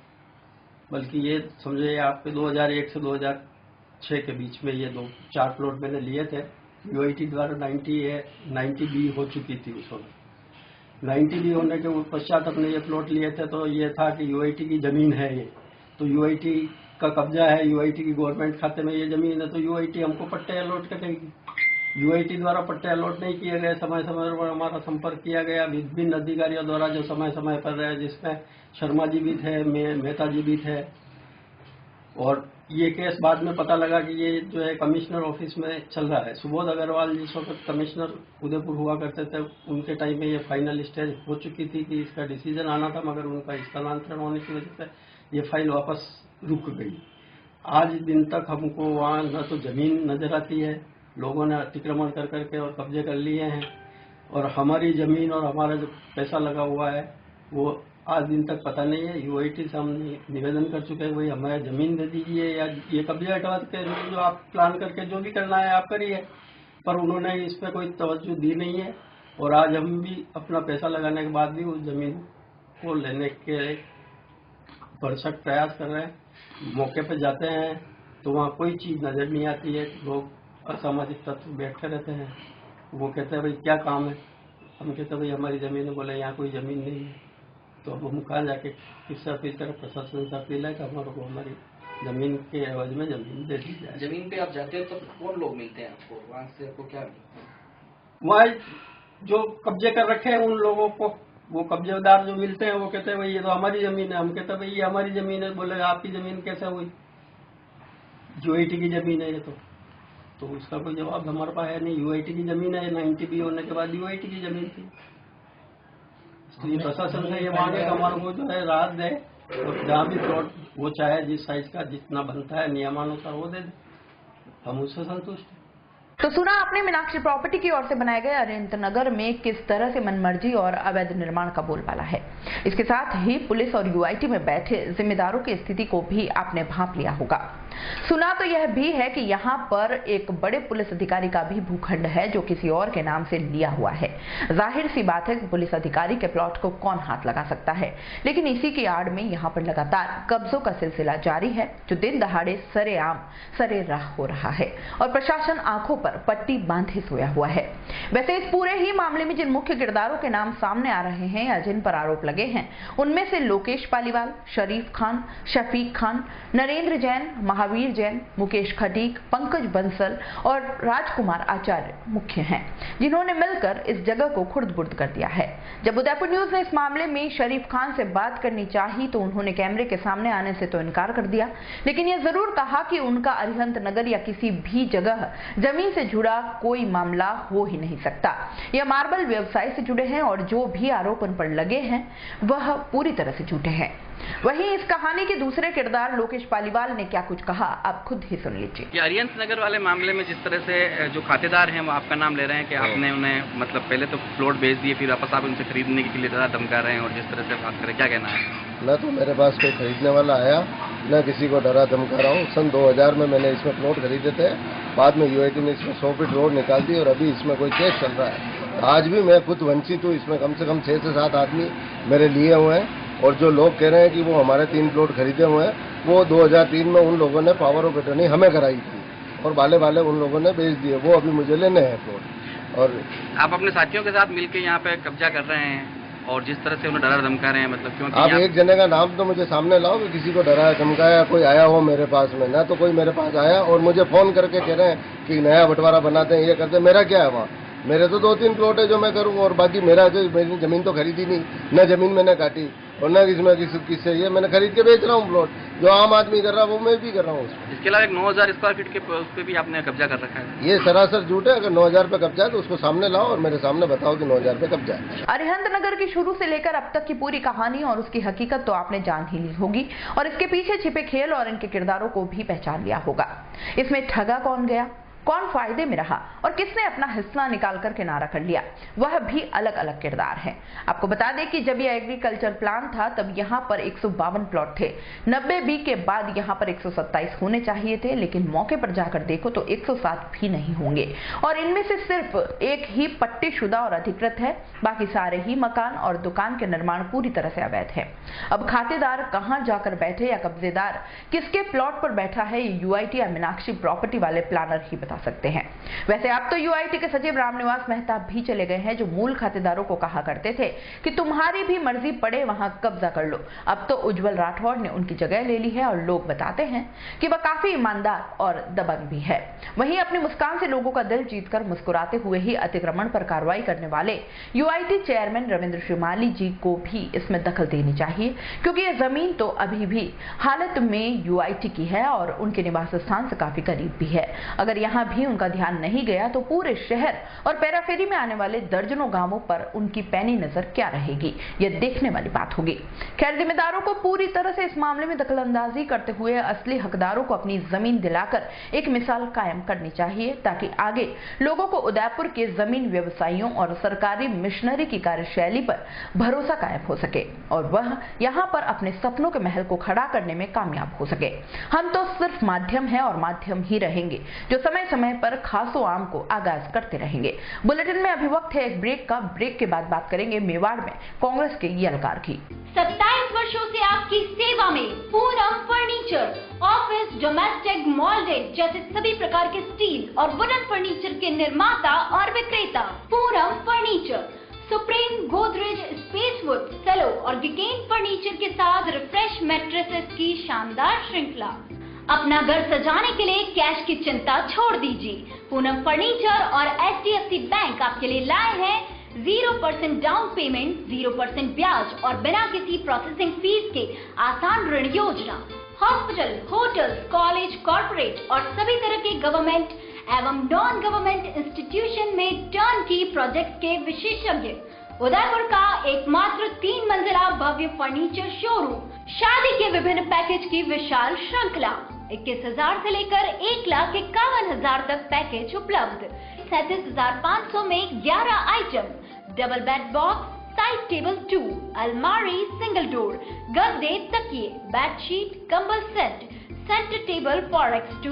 बल्कि ये समझे आपके 2001 से 2006 के बीच में ये 4 प्लॉट मैंने लिए थे। यूआईटी द्वारा 90 बी हो चुकी थी उस वक्त। 90 बी होने के पश्चात अपने ये प्लॉट लिए थे, तो ये था कि यूआईटी की जमीन है ये, तो यूआईटी का कब्जा है, यूआईटी की गवर्नमेंट खाते में ये जमीन है, तो यूआईटी हमको पट्टे अलॉट करेगी। यूआईटी द्वारा पट्टे अलॉट नहीं किए गए, समय समय पर हमारा संपर्क किया गया विभिन्न अधिकारियों द्वारा जो समय समय पर रहे, जिसमें शर्मा जी भी थे, मेहता जी भी थे। और ये केस बाद में पता लगा कि ये जो है कमिश्नर ऑफिस में चल रहा है। सुबोध अग्रवाल जिस वक्त कमिश्नर उदयपुर हुआ करते थे, उनके टाइम में ये फाइनल स्टेज हो चुकी थी कि इसका डिसीजन आना था, मगर उनका स्थानांतरण होने की वजह से ये फाइल वापस रुक गई। आज दिन तक हमको वहाँ न तो जमीन नजर आती है, लोगों ने अतिक्रमण कर करके और कब्जे कर लिए हैं, और हमारी जमीन और हमारा जो पैसा लगा हुआ है वो आज दिन तक पता नहीं है। यूआईटी से हम निवेदन कर चुके हैं, भाई हमें जमीन दे दीजिए या ये कब्जे हटवा के जो आप प्लान करके जो भी करना है आप करिए, पर उन्होंने इस पर कोई तवज्जो दी नहीं है। और आज हम भी अपना पैसा लगाने के बाद भी उस जमीन को लेने के भरसक प्रयास कर रहे हैं। मौके पर जाते हैं तो वहाँ कोई चीज़ नजर नहीं आती है, लोग असामाजिक तत्व बैठे रहते हैं, वो कहते हैं भाई क्या काम है, हम कहते हैं भाई हमारी ज़मीन है, बोले यहाँ कोई ज़मीन नहीं है। तो अब हम कहाँ जाके किससे अपील करें, प्रशासन से अपील है कि हमारे को हमारी ज़मीन के एवज में ज़मीन दे दी जाए। जमीन पे आप जाते हो तो कौन लोग मिलते हैं आपको, वहाँ से आपको क्या मिलता है? वहाँ जो कब्जे कर रखे हैं उन लोगों को, वो कब्जेदार जो मिलते हैं वो कहते हैं भाई ये तो हमारी ज़मीन है, हम कहते हैं भाई ये हमारी ज़मीन है, बोले आपकी ज़मीन कैसे हुई, यूआईटी की ज़मीन है ये तो। तो उसका कोई जवाब हमारे पास है नहीं। यूआईटी की जमीन है, 90B होने के बाद यूआईटी की जमीन थी। इसलिए प्रशासन से ये मांगे कि हमारे को जो है राहत दे और जहाँ भी प्लॉट वो चाहे जिस साइज का जितना बनता है नियमानुसार वो दे दे, हम उससे संतुष्ट हैं। तो सुना आपने मीनाक्षी प्रॉपर्टी की ओर से बनाए गए अरिहंत नगर में किस तरह से मनमर्जी और अवैध निर्माण का बोलबाला है। इसके साथ ही पुलिस और यूआईटी में बैठे जिम्मेदारों की स्थिति को भी आपने भांप लिया होगा। सुना तो यह भी है कि यहाँ पर एक बड़े पुलिस अधिकारी का भी भूखंड है जो किसी और के नाम से लिया हुआ है। जाहिर सी बात है कि पुलिस अधिकारी के प्लॉट को कौन हाथ लगा सकता है, लेकिन इसी की आड़ में यहाँ पर लगातार कब्जों का सिलसिला जारी है जो दिन दहाड़े सरेआम सरेराह हो रहा है और प्रशासन आंखों पर पट्टी बांधे सोया हुआ है। वैसे इस पूरे ही मामले में जिन मुख्य किरदारों के नाम सामने आ रहे हैं या जिन पर आरोप लगे हैं उनमें से लोकेश पालीवाल, शरीफ खान, शफीक खान, नरेंद्र जैन, महावीर जैन, मुकेश खटीक, पंकज बंसल और राजकुमार आचार्य मुख्य हैं, जिन्होंने मिलकर इस जगह को खुर्द-बुर्द कर दिया है। जब उदयपुर न्यूज ने इस मामले में शरीफ खान से बात करनी चाही तो उन्होंने कैमरे के सामने आने से तो इनकार कर दिया, लेकिन यह जरूर कहा कि उनका अरिहंत नगर या किसी भी जगह जमीन से जुड़ा कोई मामला हो ही नहीं सकता। यह मार्बल व्यवसाय से जुड़े हैं और जो भी आरोप उन पर लगे हैं वह पूरी तरह से झूठे हैं। वहीं इस कहानी के दूसरे किरदार लोकेश पालीवाल ने क्या कुछ कहा आप खुद ही सुन लीजिए। अरिहंत नगर वाले मामले में जिस तरह से जो खातेदार हैं वो आपका नाम ले रहे हैं कि आपने उन्हें मतलब पहले तो प्लॉट बेच दिए फिर वापस आप उनसे खरीदने के लिए ज़्यादा धमका रहे हैं और जिस तरह से बात करें, क्या कहना है? न तो मेरे पास कोई खरीदने वाला आया न किसी को डरा धमका रहा हूँ। सन 2000 में मैंने इसमें प्लॉट खरीदे थे, बाद में यूआईटी ने इसमें 100 फीट रोड निकाल दी और अभी इसमें कोई केस चल रहा है। आज भी मैं खुद वंचित हूँ, इसमें कम से कम 6 से 7 आदमी मेरे लिए हुए हैं और जो लोग कह रहे हैं कि वो हमारे 3 प्लॉट खरीदे हुए हैं वो 2003 में उन लोगों ने पावर ऑफ अटर्नी हमें कराई थी और बाले बाले उन लोगों ने बेच दिए, वो अभी मुझे लेने हैं प्लॉट। और आप अपने साथियों के साथ मिलकर यहाँ पे कब्जा कर रहे हैं और जिस तरह से उन्हें डरा धमका रहे हैं, मतलब क्यों? आप एक जने का नाम तो मुझे सामने लाओ कि किसी को डराया धमकाया कोई आया हो मेरे पास में। ना तो कोई मेरे पास आया और मुझे फोन करके कह रहे हैं कि नया बंटवारा बनाते हैं, ये करते हैं। मेरा क्या है वहाँ? मेरे तो 2-3 प्लॉट है जो मैं करूँ और बाकी मेरी जमीन तो खरीदी नहीं, न जमीन मैंने काटी और न किससे ये मैंने खरीद के बेच रहा हूँ प्लॉट। जो आम आदमी कर रहा है वो मैं भी कर रहा हूँ। उसके अलावा एक 9000 स्क्वायर फीट के उस पर भी आपने कब्जा कर रखा है। ये सरासर झूठ है। अगर 9000 पे कब्जा है तो उसको सामने लाओ और मेरे सामने बताओ कि 9000 पे कब्जा है। अरिहंत नगर की शुरू से लेकर अब तक की पूरी कहानी और उसकी हकीकत तो आपने जान ही ली होगी और इसके पीछे छिपे खेल और इनके किरदारों को भी पहचान लिया होगा। इसमें ठगा कौन गया, कौन फायदे में रहा और किसने अपना हिस्सा निकाल कर किनारा कर लिया, वह भी अलग अलग किरदार है। आपको बता दें कि जब यह एग्रीकल्चर प्लान था तब यहाँ पर 152 प्लॉट थे। 90B के बाद यहाँ पर 127 होने चाहिए थे, लेकिन मौके पर जाकर देखो तो 107 भी नहीं होंगे और इनमें से सिर्फ एक ही पट्टीशुदा और अधिकृत है, बाकी सारे ही मकान और दुकान के निर्माण पूरी तरह से अवैध है। अब खातेदार कहाँ जाकर बैठे या कब्जेदार किसके प्लॉट पर बैठा है ये यूआईटी या मीनाक्षी प्रॉपर्टी वाले प्लानर ही बता सकते हैं। वैसे अब तो यूआईटी के सचिव रामनिवास मेहता भी चले गए हैं जो मूल खातेदारों को कहा करते थे कि तुम्हारी भी मर्जी पड़े वहां कब्जा कर लो। अब तो उज्जवल राठौड़ ने उनकी जगह ले ली है और लोग बताते हैं कि वह काफी ईमानदार और दबंग भी है। वहीं अपनी मुस्कान से लोगों का दिल जीतकर मुस्कुराते हुए ही अतिक्रमण पर कार्रवाई करने वाले यूआईटी चेयरमैन रविंद्र श्रीमाली जी को भी इसमें दखल देनी चाहिए, क्योंकि यह जमीन तो अभी भी हालत में यूआईटी की है और उनके निवास स्थान से काफी करीब भी है। अगर यहाँ भी उनका ध्यान नहीं गया तो पूरे शहर और पैराफेरी में आने वाले दर्जनों गांवों पर उनकी पैनी नजर क्या रहेगी, यह देखने वाली बात होगी। खैर, जिम्मेदारों को पूरी तरह से इस मामले में दखलंदाजी करते हुए असली हकदारों को अपनी जमीन दिलाकर एक मिसाल कायम करनी चाहिए, ताकि आगे लोगों को उदयपुर के जमीन व्यवसायियों और सरकारी मिशनरी की कार्यशैली पर भरोसा कायम हो सके और वह यहाँ पर अपने सपनों के महल को खड़ा करने में कामयाब हो सके। हम तो सिर्फ माध्यम है और माध्यम ही रहेंगे जो समय समय पर खासो आम को आगाज करते रहेंगे। बुलेटिन में अभी वक्त है एक ब्रेक का। ब्रेक के बाद बात करेंगे मेवाड़ में कांग्रेस के यलकार की। 27 वर्षों से आपकी सेवा में पूनम फर्नीचर, ऑफिस, डोमेस्टिक, मॉल्डेड जैसे सभी प्रकार के स्टील और वुडन फर्नीचर के निर्माता और विक्रेता। Poonam furniture Supreme, Godrej, Spacewood, Cello और डिकेन फर्नीचर के साथ रिफ्रेश मैट्रेसेस की शानदार श्रृंखला। अपना घर सजाने के लिए कैश की चिंता छोड़ दीजिए। पूनम फर्नीचर और HDFC बैंक आपके लिए लाए हैं 0% डाउन पेमेंट, 0% ब्याज और बिना किसी प्रोसेसिंग फीस के आसान ऋण योजना। हॉस्पिटल, होटल्स, कॉलेज, कॉर्पोरेट और सभी तरह के गवर्नमेंट एवं नॉन गवर्नमेंट इंस्टीट्यूशन में टर्नकी प्रोजेक्ट के विशेषज्ञ, उदयपुर का एकमात्र 3 मंजिला भव्य फर्नीचर शोरूम, शादी के विभिन्न पैकेज की विशाल श्रृंखला, 21,000 से लेकर 1,51,000 तक पैकेज उपलब्ध, 37,500 में 11 item, double bed box, side table 2, अलमारी सिंगल डोर, गद्दे, तकिए, बेडशीट, कंबल set, centre table 4x2,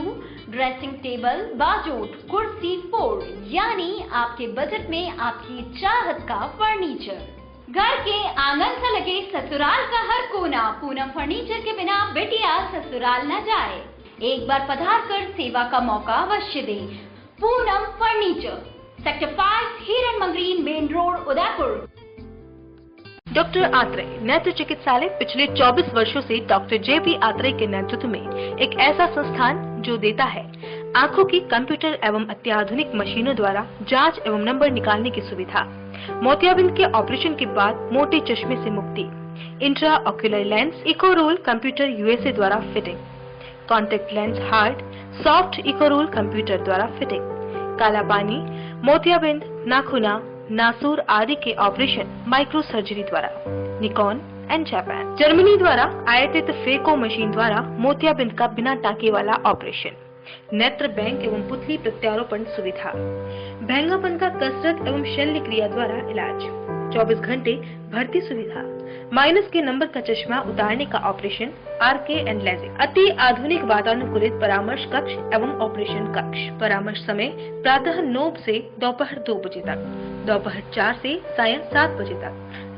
dressing table, बाजोट, कुर्सी 4, यानी आपके बजट में आपकी चाहत का फर्नीचर। घर के आंगन से लगे ससुराल का हर कोना, पूनम फर्नीचर के बिना बेटिया ससुराल न जाए। एक बार पधार कर सेवा का मौका अवश्य दे। पूनम फर्नीचर, सेक्टर 5, हिरन Mangri, main road, Udaipur. Doctor Atreya नेत्र चिकित्सालय पिछले 24 वर्षों से डॉक्टर JP आत्रेय के नेतृत्व में एक ऐसा संस्थान जो देता है आंखों की कंप्यूटर एवं अत्याधुनिक मशीनों द्वारा जांच एवं नंबर निकालने की सुविधा, मोतियाबिंद के ऑपरेशन के बाद मोटे चश्मे से मुक्ति, इंट्रा ऑक्यूलर लेंस, इको रोल कंप्यूटर USA द्वारा फिटिंग, कॉन्टेक्ट लेंस हार्ड, सॉफ्ट इको रोल कंप्यूटर द्वारा फिटिंग, काला पानी, मोतियाबिंद, नाखूना, नासूर आदि के ऑपरेशन माइक्रो सर्जरी द्वारा, निकॉन एंड जापान, जर्मनी द्वारा आयातित फेको मशीन द्वारा मोतियाबिंद का बिना टाँके वाला ऑपरेशन, नेत्र बैंक एवं पुतली प्रत्यारोपण सुविधा, भैंगापन का कसरत एवं शल्य क्रिया द्वारा इलाज, 24 घंटे भर्ती सुविधा, माइनस के नंबर का चश्मा उतारने का ऑपरेशन, RK एंड लेजिक, अति आधुनिक वातानुकूलित परामर्श कक्ष एवं ऑपरेशन कक्ष, परामर्श समय प्रातः 9 से दोपहर 2 बजे तक, दोपहर 4 से सायं 7 बजे तक,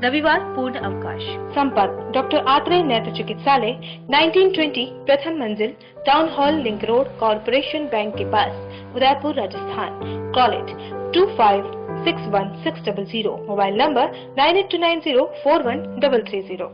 रविवार पूर्ण अवकाश। संपर्क डॉक्टर आत्रेय नेत्र चिकित्सालय, 1920 प्रथम मंजिल, town hall, link road, corporation bank के पास, Udaipur, Rajasthan. Call at 25616000, mobile number 9829041330।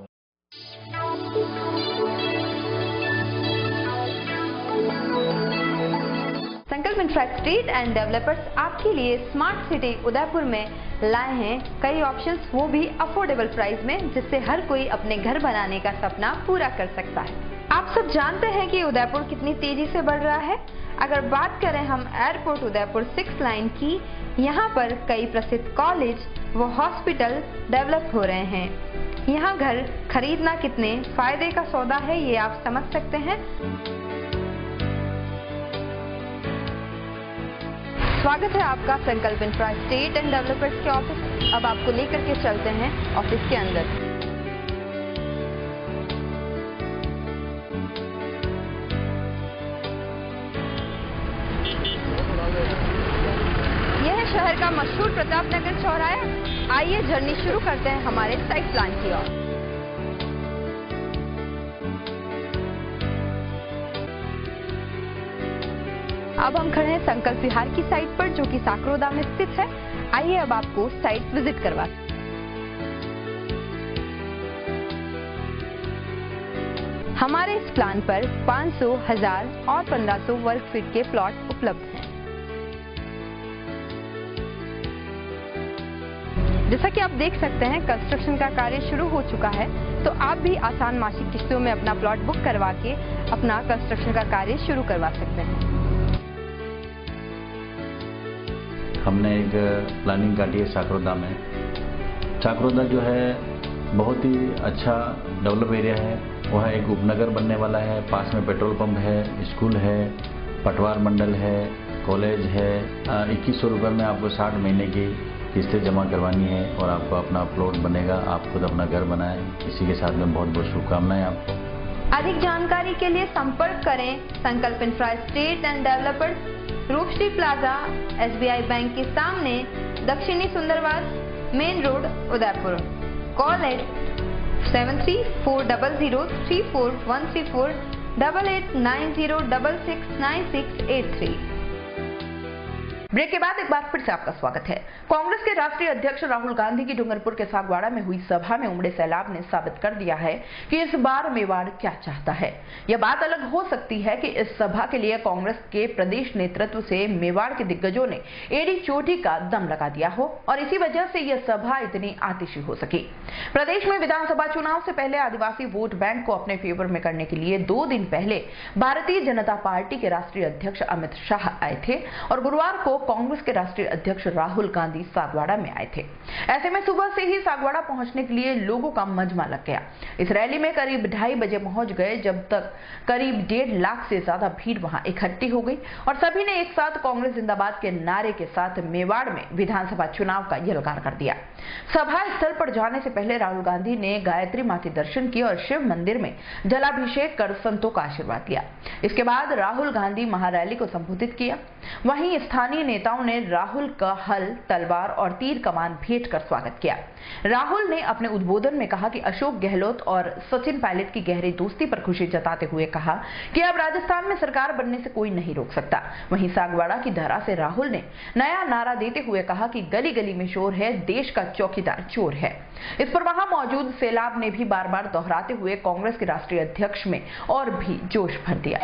Sankalp Infrastreet and developers आपके लिए स्मार्ट सिटी उदयपुर में लाए हैं कई ऑप्शंस, वो भी अफोर्डेबल प्राइस में, जिससे हर कोई अपने घर बनाने का सपना पूरा कर सकता है। आप सब जानते हैं कि उदयपुर कितनी तेजी से बढ़ रहा है। अगर बात करें हम एयरपोर्ट उदयपुर 6 लाइन की, यहाँ पर कई प्रसिद्ध कॉलेज व हॉस्पिटल डेवलप हो रहे हैं। यहाँ घर खरीदना कितने फायदे का सौदा है, ये आप समझ सकते हैं। स्वागत है आपका संकल्प इंफ्रास्ट्रीट एंड डेवलपर्स के ऑफिस। अब आपको लेकर के चलते हैं ऑफिस के अंदर। यह है शहर का मशहूर प्रताप नगर चौराहा। आइए जर्नी शुरू करते हैं हमारे साइट प्लान की ओर। अब हम खड़े हैं संकल्प विहार की साइट पर, जो कि साकरोदा में स्थित है। आइए अब आपको साइट विजिट करवाते हैं। हमारे इस प्लान पर 500, 1000 और 1500 वर्ग फीट के प्लॉट उपलब्ध हैं। जैसा कि आप देख सकते हैं, कंस्ट्रक्शन का कार्य शुरू हो चुका है, तो आप भी आसान मासिक किस्तों में अपना प्लॉट बुक करवा के अपना कंस्ट्रक्शन का कार्य शुरू करवा सकते हैं। हमने एक प्लानिंग काटी है साकरोदा में। साकरोदा जो है बहुत ही अच्छा डेवलप एरिया है। वह एक उपनगर बनने वाला है। पास में पेट्रोल पंप है, स्कूल है, पटवार मंडल है, कॉलेज है। 2100 रुपये में आपको 60 महीने की किस्तें जमा करवानी है और आपको अपना प्लॉट बनेगा। आप खुद अपना घर बनाएं। इसी के साथ में बहुत बहुत शुभकामनाएं आपको। अधिक जानकारी के लिए संपर्क करें Sankalp Infrastreet and developers, Roopshree plaza, SBI bank के सामने, दक्षिणी Sundarwas, main road, Udaipur. Call at 7340034134 8890669683। Break के बाद एक बार फिर से आपका स्वागत है। कांग्रेस के राष्ट्रीय अध्यक्ष राहुल गांधी की डूंगरपुर के सागवाड़ा में हुई सभा में उमड़े सैलाब ने साबित कर दिया है कि इस बार मेवाड़ क्या चाहता है। यह बात अलग हो सकती है कि इस सभा के लिए कांग्रेस के प्रदेश नेतृत्व से मेवाड़ के दिग्गजों ने एड़ी चोटी का दम लगा दिया हो और इसी वजह से यह सभा इतनी आतिशी हो सकी। प्रदेश में विधानसभा चुनाव से पहले आदिवासी वोट बैंक को अपने फेवर में करने के लिए 2 दिन पहले भारतीय जनता पार्टी के राष्ट्रीय अध्यक्ष अमित शाह आए थे और गुरुवार को कांग्रेस के राष्ट्रीय अध्यक्ष राहुल गांधी सागवाड़ा में आए थे। ऐसे में सुबह से ही सागवाड़ा पहुंचने के लिए लोगों का मजमा लग गया। इस रैली में करीब 2:30 बजे पहुंच गए, जब तक करीब 1.5 लाख से ज्यादा भीड़ वहां इकट्ठी हो गई और सभी ने एक साथ कांग्रेस जिंदाबाद के नारे के साथ मेवाड़ में विधानसभा चुनाव का यलगार कर दिया। सभा स्थल पर जाने से पहले राहुल गांधी ने गायत्री मां के दर्शन किए और शिव मंदिर में जलाभिषेक कर संतों का आशीर्वाद लिया। इसके बाद राहुल गांधी महारैली को संबोधित किया। वहीं स्थानीय नेताओं ने राहुल का हल, तलवार और तीर कमान भेंट कर स्वागत किया। राहुल ने अपने उद्बोधन में कहा कि अशोक गहलोत और सचिन पायलट की गहरी दोस्ती पर खुशी जताते हुए कहा कि अब राजस्थान में सरकार बनने से कोई नहीं रोक सकता। वहीं सागवाड़ा की धरा से राहुल ने नया नारा देते हुए कहा कि गली गली में शोर है, देश का चौकीदार चोर है। इस पर वहां मौजूद सैलाब ने भी बार बार दोहराते हुए कांग्रेस के राष्ट्रीय अध्यक्ष में और भी जोश भर दिया।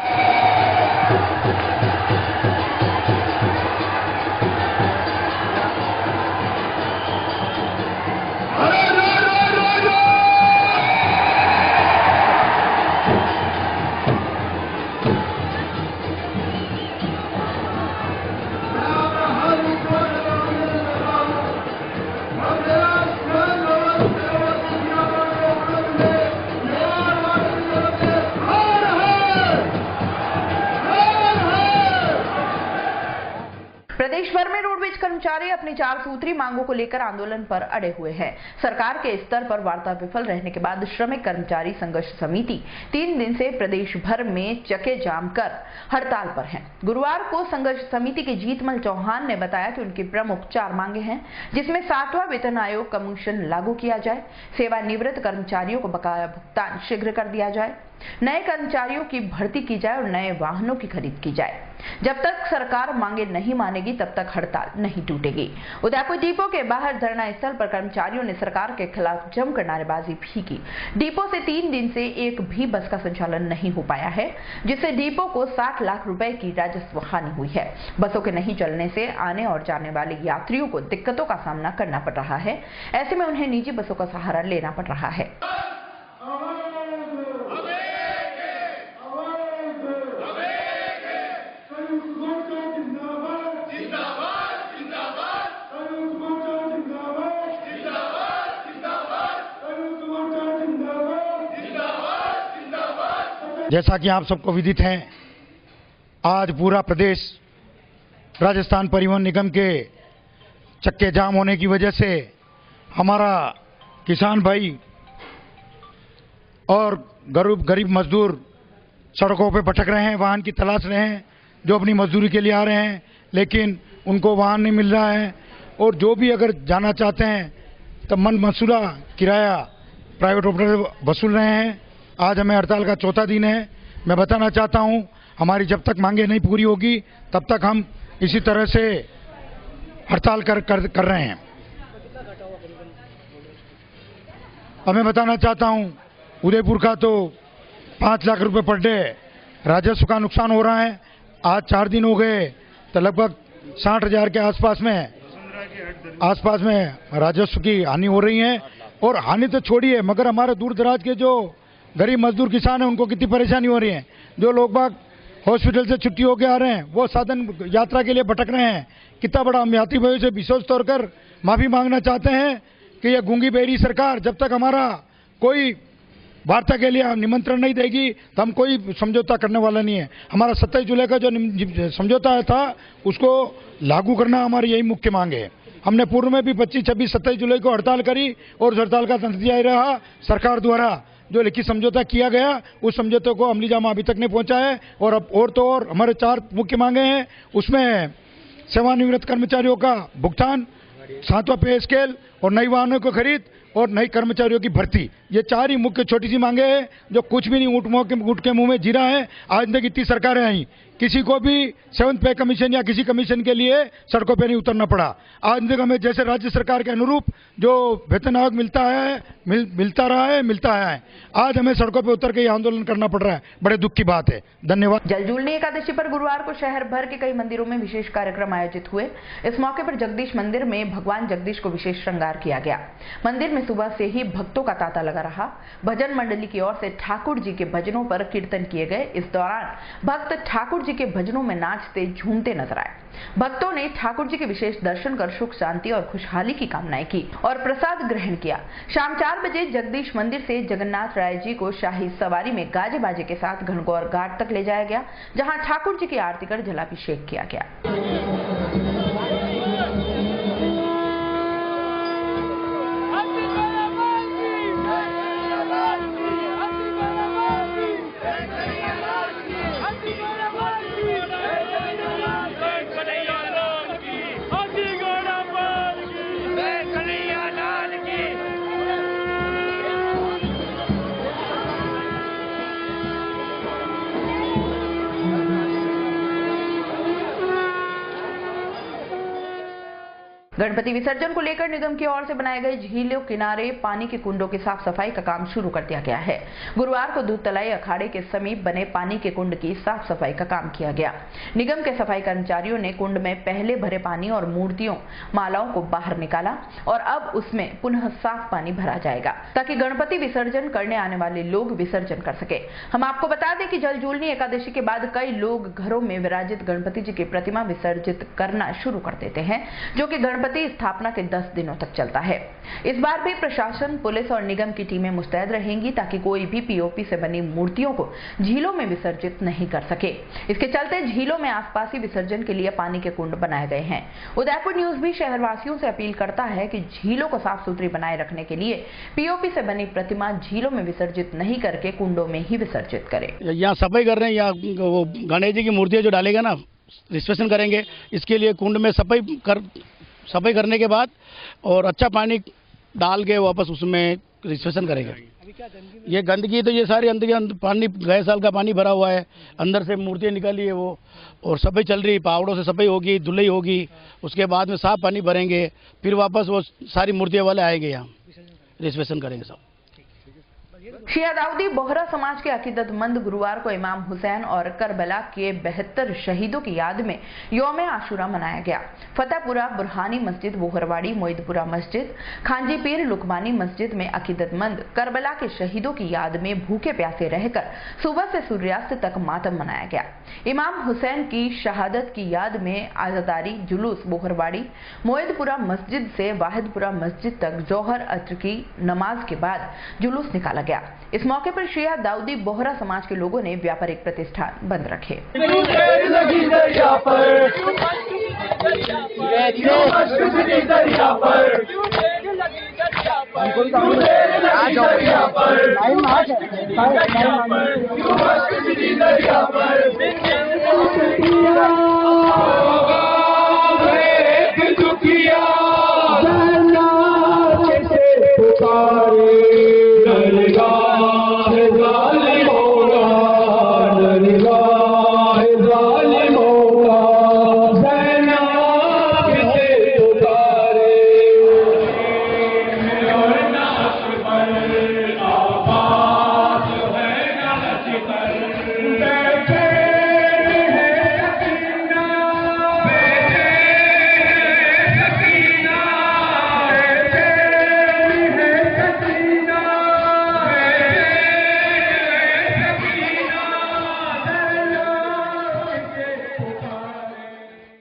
प्रदेश भर में रोडवेज कर्मचारी अपनी 4 सूत्री मांगों को लेकर आंदोलन पर अड़े हुए हैं। सरकार के स्तर पर वार्ता विफल रहने के बाद श्रमिक कर्मचारी संघर्ष समिति 3 दिन से प्रदेश भर में चक्के जाम कर हड़ताल पर है। गुरुवार को संघर्ष समिति के जीतमल चौहान ने बताया कि उनकी प्रमुख 4 मांगे हैं, जिसमें 7वां वेतन आयोग कमीशन लागू किया जाए, सेवानिवृत्त कर्मचारियों को बकाया भुगतान शीघ्र कर दिया जाए, नए कर्मचारियों की भर्ती की जाए और नए वाहनों की खरीद की जाए। जब तक सरकार मांगे नहीं मानेगी तब तक हड़ताल नहीं टूटेगी। उदयपुर डिपो के बाहर धरना स्थल पर कर्मचारियों ने सरकार के खिलाफ जमकर नारेबाजी भी की। डिपो से 3 दिन से एक भी बस का संचालन नहीं हो पाया है, जिससे डिपो को 60 लाख रुपए की राजस्व हानि हुई है। बसों के नहीं चलने से आने और जाने वाले यात्रियों को दिक्कतों का सामना करना पड़ रहा है। ऐसे में उन्हें निजी बसों का सहारा लेना पड़ रहा है। जैसा कि आप सबको विदित है, आज पूरा प्रदेश राजस्थान परिवहन निगम के चक्के जाम होने की वजह से हमारा किसान भाई और गरीब मजदूर सड़कों पे भटक रहे हैं, वाहन की तलाश रहे हैं, जो अपनी मजदूरी के लिए आ रहे हैं, लेकिन उनको वाहन नहीं मिल रहा है। और जो भी अगर जाना चाहते हैं तो मन मंसूरा किराया प्राइवेट ऑपरेटर वसूल रहे हैं। आज हमें हड़ताल का 4था दिन है। मैं बताना चाहता हूं, हमारी जब तक मांगे नहीं पूरी होगी तब तक हम इसी तरह से हड़ताल कर रहे हैं। अब मैं बताना चाहता हूं, उदयपुर का तो 5 लाख रुपए पर डे राजस्व का नुकसान हो रहा है। आज 4 दिन हो गए तो लगभग 60,000 के आसपास में राजस्व की हानि हो रही है। और हानि तो छोड़िए, मगर हमारे दूर दराज के जो गरीब मजदूर किसान हैं उनको कितनी परेशानी हो रही है। जो लोग बाग हॉस्पिटल से छुट्टी होकर आ रहे हैं, वो साधन यात्रा के लिए भटक रहे हैं। कितना बड़ा हम यात्री भाइयों से विशेष तौर पर माफी मांगना चाहते हैं कि यह गूंगी बहरी सरकार जब तक हमारा कोई वार्ता के लिए निमंत्रण नहीं देगी तो हम कोई समझौता करने वाला नहीं है। हमारा 27 जुलाई का जो समझौता था उसको लागू करना हमारी यही मुख्य मांग है। हमने पूर्व में भी 25, 26, 27 जुलाई को हड़ताल करी और उस हड़ताल का नतीजा यह रहा, सरकार द्वारा जो लिखित समझौता किया गया उस समझौते को अमली जामा अभी तक नहीं पहुंचा है। और अब और हमारे 4 मुख्य मांगे हैं, उसमें सेवानिवृत्त कर्मचारियों का भुगतान, 7वां पे स्केल और नई वाहनों को खरीद और नई कर्मचारियों की भर्ती। ये 4 ही मुख्य छोटी सी मांगे हैं जो कुछ भी नहीं ऊँट के मुंह में जीरा है। आज तक इतनी सरकारें आई, किसी को भी 7th पे कमीशन या किसी कमीशन के लिए सड़कों पे नहीं उतरना पड़ा। आज तक हमें जैसे राज्य सरकार के अनुरूप जो वेतन आयोग मिलता है, आज हमें सड़कों पे उतर के ये आंदोलन करना पड़ रहा है। बड़े दुख की बात है। धन्यवाद। जलजूलनी एकादशी पर गुरुवार को शहर भर के कई मंदिरों में विशेष कार्यक्रम आयोजित हुए। इस मौके पर जगदीश मंदिर में भगवान जगदीश को विशेष श्रृंगार किया गया। मंदिर में सुबह से ही भक्तों का तांता लगा रहा। भजन मंडली की ओर से ठाकुर जी के भजनों पर कीर्तन किए गए। इस दौरान भक्त ठाकुर जी के भजनों में नाचते झूमते नजर आए। भक्तों ने ठाकुर जी के विशेष दर्शन कर सुख शांति और खुशहाली की कामनाएं की और प्रसाद ग्रहण किया। शाम 4 बजे जगदीश मंदिर से जगन्नाथ राय जी को शाही सवारी में गाजे बाजे के साथ घनगौर घाट तक ले जाया गया, जहां ठाकुर जी की आरती कर जलाभिषेक किया गया। गणपति विसर्जन को लेकर निगम की ओर से बनाए गए झीलों किनारे पानी के कुंडों की साफ सफाई का काम शुरू कर दिया गया है। गुरुवार को दूध तलाई अखाड़े के समीप बने पानी के कुंड की साफ सफाई का काम किया गया। निगम के सफाई कर्मचारियों ने कुंड में पहले भरे पानी और मूर्तियों मालाओं को बाहर निकाला और अब उसमें पुनः साफ पानी भरा जाएगा ताकि गणपति विसर्जन करने आने वाले लोग विसर्जन कर सके। हम आपको बता दें कि जलजूलनी एकादशी के बाद कई लोग घरों में विराजित गणपति जी की प्रतिमा विसर्जित करना शुरू कर देते हैं, जो कि गणपति स्थापना के 10 दिनों तक चलता है। इस बार भी प्रशासन, पुलिस और निगम की टीमें मुस्तैद रहेंगी ताकि कोई भी पीओपी से बनी मूर्तियों को झीलों में विसर्जित नहीं कर सके। इसके चलते झीलों में आसपास ही विसर्जन के लिए पानी के कुंड बनाए गए हैं। उदयपुर न्यूज भी शहरवासियों से अपील करता है कि झीलों को साफ सुथरी बनाए रखने के लिए पीओपी से बनी प्रतिमा झीलों में विसर्जित नहीं करके कुंडों में ही विसर्जित करे। यहाँ सफाई कर रहे हैं, या वो गणेश जी की मूर्तियाँ जो डालेगा ना, विसर्जन करेंगे, इसके लिए कुंड में सफाई करने के बाद और अच्छा पानी डाल के वापस उसमें विसर्जन करेंगे। ये गंदगी तो ये सारी अंदर पानी, गए साल का पानी भरा हुआ है, अंदर से मूर्तियाँ निकाली है वो, और सफाई चल रही, पहाड़ों से सफाई होगी, धुलाई होगी, उसके बाद में साफ पानी भरेंगे, फिर वापस वो सारी मूर्तियाँ वाले आएंगे, यहाँ विसर्जन करेंगे सब। शिया दाऊदी बोहरा समाज के अकीदतमंद गुरुवार को इमाम हुसैन और करबला के 72 शहीदों की याद में यौम आशूरा मनाया गया। फतेहपुरा बुरहानी मस्जिद, बोहरवाड़ी मोइदपुरा मस्जिद, खांजी पीर लुकमानी मस्जिद में अकीदतमंद करबला के शहीदों की याद में भूखे प्यासे रहकर सुबह से सूर्यास्त तक मातम मनाया गया। इमाम हुसैन की शहादत की याद में आजादारी जुलूस बोहरवाड़ी मोइदपुरा मस्जिद से वाहिदपुरा मस्जिद तक जोहर अत्र की नमाज के बाद जुलूस निकाला गया। इस मौके पर शिया दाऊदी बोहरा समाज के लोगों ने व्यापारिक प्रतिष्ठान बंद रखे।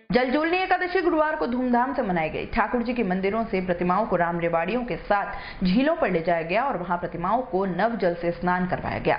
जलजूलनी एकादशी गुरुवार को धूमधाम से मनाई गई। ठाकुर जी के मंदिरों से प्रतिमाओं को राम रेवाड़ियों के साथ झीलों पर ले जाया गया और वहां प्रतिमाओं को नव जल से स्नान करवाया गया।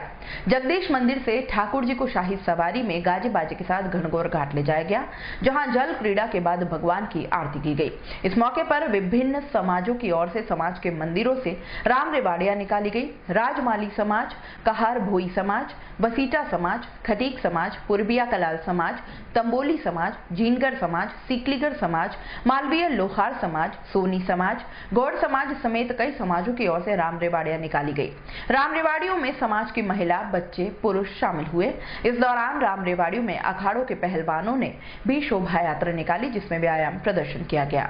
जगदीश मंदिर से ठाकुर जी को शाही सवारी में गाजे बाजे के साथ घनगौर घाट ले जाया गया, जहां जल क्रीड़ा के बाद भगवान की आरती की गई। इस मौके पर विभिन्न समाजों की ओर से समाज के मंदिरों से राम रेवाड़ियां निकाली गई। राजमाली समाज, कहार भोई समाज, बसीटा समाज, खटीक समाज, पुरबिया कलाल समाज, तंबोली समाज, जीनगर समाज, सीकलीगर समाज, समाज, मालवीय लोहार समाज, सोनी समाज, गौड़ समाज समेत कई समाजों की ओर से राम रेवाड़ियां निकाली गई। राम रेवाड़ियों में समाज की महिला, बच्चे, पुरुष शामिल हुए। इस दौरान राम रेवाड़ियों में अखाड़ों के पहलवानों ने भी शोभा यात्रा निकाली, जिसमें व्यायाम प्रदर्शन किया गया।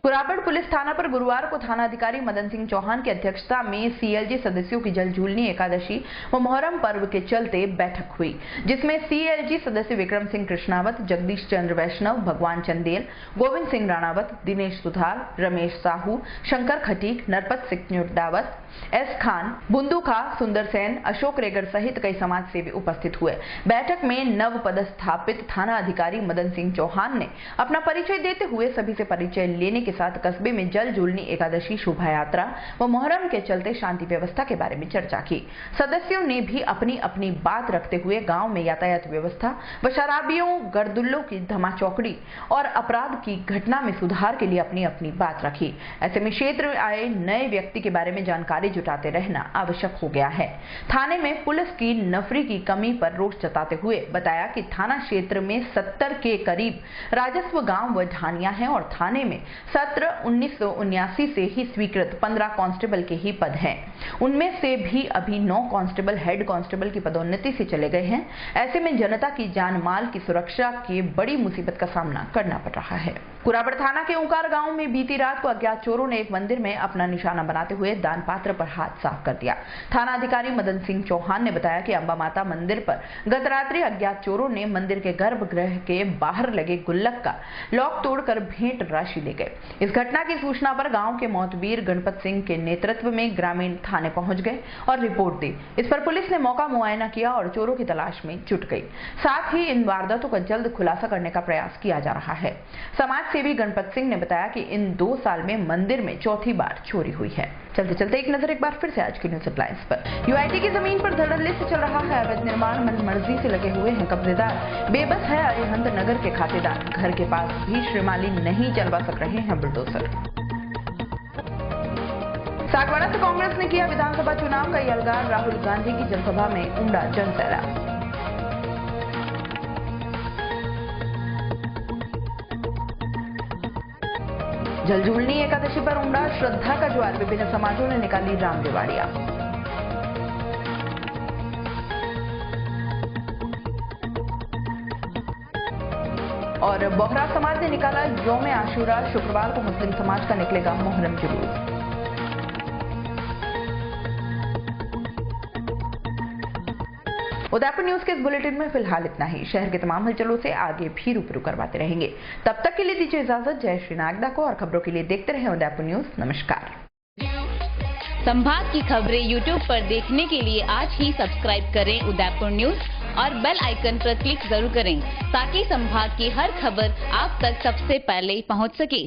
कुरापड़ पुलिस थाना पर गुरुवार को थानाधिकारी मदन सिंह चौहान की अध्यक्षता में सीएलजी सदस्यों की जल झूलनी एकादशी व मोहर्रम पर्व के चलते बैठक हुई, जिसमें सीएलजी सदस्य विक्रम सिंह कृष्णावत, जगदीश चंद्र वैष्णव, भगवान चंदेल, गोविंद सिंह राणावत, दिनेश सुधार, रमेश साहू, शंकर खटीक, नरपत सिंह नुडावत, एस खान, बुंदू खा, सुंदर सेन, अशोक रेगर सहित कई समाज सेवी उपस्थित हुए। बैठक में नव पदस्थापित थाना अधिकारी मदन सिंह चौहान ने अपना परिचय देते हुए सभी से परिचय लेने के साथ कस्बे में जल झूलनी एकादशी शोभा यात्रा व मोहर्रम के चलते शांति व्यवस्था के बारे में चर्चा की। सदस्यों ने भी अपनी अपनी बात रखते हुए गांव में यातायात व्यवस्था व शराबियों, गर्दुल्लों की धमाचौकड़ी और अपराध की घटना में सुधार के लिए अपनी अपनी बात रखी। ऐसे में क्षेत्र में आए नए व्यक्ति के बारे में जानकारी जुटाते रहना आवश्यक हो गया है। थाने में पुलिस की नफरी की कमी पर रोष जताते हुए बताया कि थाना क्षेत्र में 70 के करीब राजस्व गांव व ढानियां हैं और थाने में 1979 से ही स्वीकृत 15 कांस्टेबल के ही पद हैं। उनमें से भी अभी 9 कांस्टेबल हेड कांस्टेबल की पदोन्नति से चले गए हैं। ऐसे में जनता की जान माल की सुरक्षा की बड़ी मुसीबत का सामना करना पड़ रहा है। कुरापड़ थाना के ओंकार गांव में बीती रात को अज्ञात चोरों ने एक मंदिर में अपना निशाना बनाते हुए दान पात्र पर हाथ साफ कर दिया। थाना अधिकारी मदन सिंह चौहान ने बताया कि अंबा माता मंदिर पर गत रात्रि अज्ञात चोरों ने मंदिर के गर्भगृह के बाहर लगे गुल्लक का लॉक तोड़कर भेंट राशि ले गए। इस घटना की सूचना पर गांव के मौतवीर गणपत सिंह के नेतृत्व में ग्रामीण थाने पहुंच गए और रिपोर्ट दी। इस पर पुलिस ने मौका मुआयना किया और चोरों की तलाश में जुट गई। साथ ही इन वारदातों का जल्द खुलासा करने का प्रयास किया जा रहा है। समाज सेवी गणपत सिंह ने बताया कि इन 2 साल में मंदिर में चौथी बार चोरी हुई है। चलते चलते एक नजर एक बार फिर से आज की न्यूज हेडलाइंस पर। यूआईटी की जमीन पर धड़ल्ले से चल रहा है अवैध निर्माण, मनमर्जी से लगे हुए हैं कब्जेदार। बेबस है अरिहंत नगर के खातेदार। घर के पास भी श्रीमाली नहीं चलवा सक रहे हैं बुलडोजर। सागवाड़ा से कांग्रेस ने किया विधानसभा चुनाव का यलगार। राहुल गांधी की जनसभा में उमड़ा जनसैलाब। जल झूलनी एकादशी पर उमड़ा श्रद्धा का ज्वार। विभिन्न समाजों ने निकाली राम रेवाड़ियां। और बोहरा समाज ने निकाला यौम आशूरा। शुक्रवार को मुस्लिम समाज का निकलेगा मोहर्रम जुलूस। उदयपुर न्यूज के इस बुलेटिन में फिलहाल इतना ही। शहर के तमाम हलचलों से आगे भी रूबरू करवाते रहेंगे। तब तक के लिए दीजिए इजाजत। जय श्री नागदा को और खबरों के लिए देखते रहें उदयपुर न्यूज। नमस्कार। संभाग की खबरें यूट्यूब पर देखने के लिए आज ही सब्सक्राइब करें उदयपुर न्यूज और बेल आइकन पर क्लिक जरूर करें ताकि संभाग की हर खबर आप तक सबसे पहले पहुंच सके।